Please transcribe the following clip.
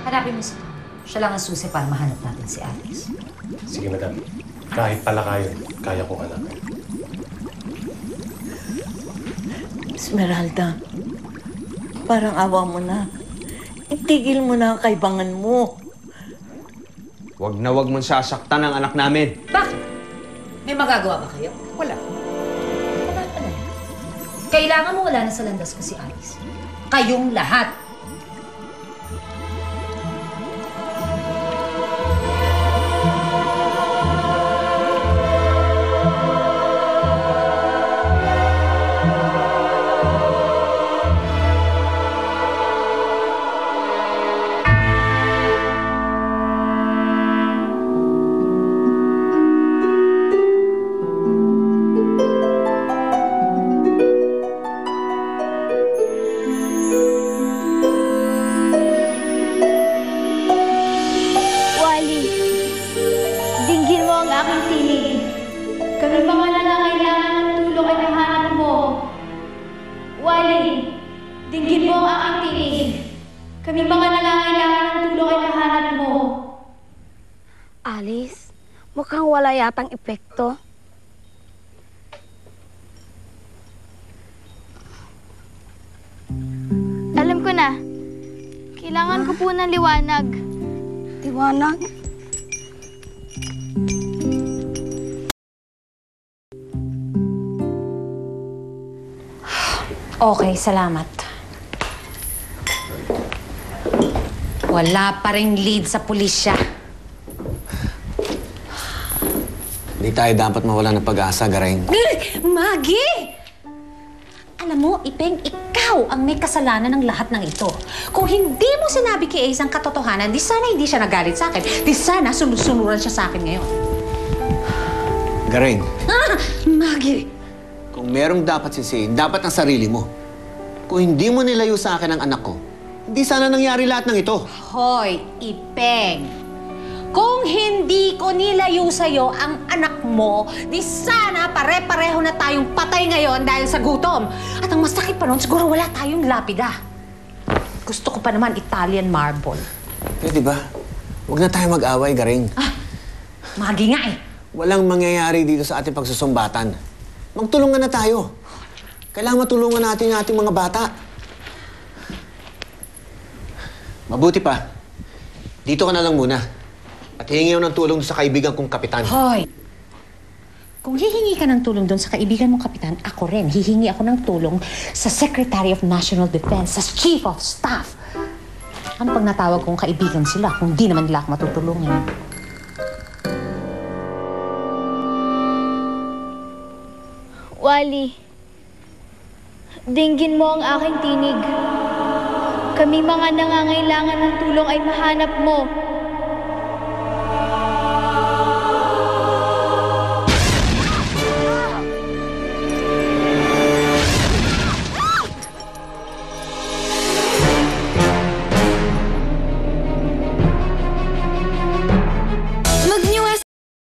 Hanapin mo siya. Siya lang ang susi para mahanap natin si Alice. Sige, madam. Kahit palakayon, kaya kong hanapin. Esmeralda, parang awa mo na. Itigil mo na ang kaibangan mo. Huwag na huwag mong sasaktan ang anak namin. Bakit? May magagawa ba kayo? Wala. Wala ka na. Kailangan mo wala na sa landas ko si Alice. Kayong lahat. Dinggin mo ang aking tinig. Kami mga nangangailangan ng tulong ay nahanap mo. Wally, dinggin mo ang aking tinig. Kami mga nangangailangan ng tulong ay nahanap mo. Alice, mukhang wala yatang epekto. Alam ko na. Kailangan ko po ng liwanag. Liwanag? Okay, salamat. Wala pa ring lead sa pulisya. Hindi tayo dapat mawala ng pag-asa, Gareng. Maggie! Alam mo, Ipeng, ikaw ang may kasalanan ng lahat ng ito. Kung hindi mo sinabi kay Ace ang katotohanan, di sana hindi siya nagalit sa akin. Di sana sunuran siya sa akin ngayon. Gareng, Maggie! kung merong dapat sisihin, dapat ang sarili mo. Kung hindi mo nilayo sa akin ang anak ko, hindi sana nangyari lahat ng ito. Hoy, Ipeng! Kung hindi ko nilayo sa'yo ang anak mo, di sana pare-pareho na tayong patay ngayon dahil sa gutom. At ang masakit pa nun, siguro wala tayong lapida. Gusto ko pa naman Italian marble. Pwede ba? Huwag na tayo mag-away, Gareng. Magi nga eh. Walang mangyayari dito sa ating pagsusumbatan. Magtulungan na tayo. Kailangan matulungan natin yung ating mga bata. Mabuti pa. Dito ka na lang muna. At hihingi ako ng tulong sa kaibigan kong kapitan. Hoy! Kung hihingi ka ng tulong doon sa kaibigan mong kapitan, ako rin. Hihingi ako ng tulong sa Secretary of National Defense, sa Chief of Staff. Ano pag natawag kong kaibigan sila kung di naman nila ako matutulungan? Wally, dinggin mo ang aking tinig. Kami mga nangangailangan ng tulong ay mahanap mo.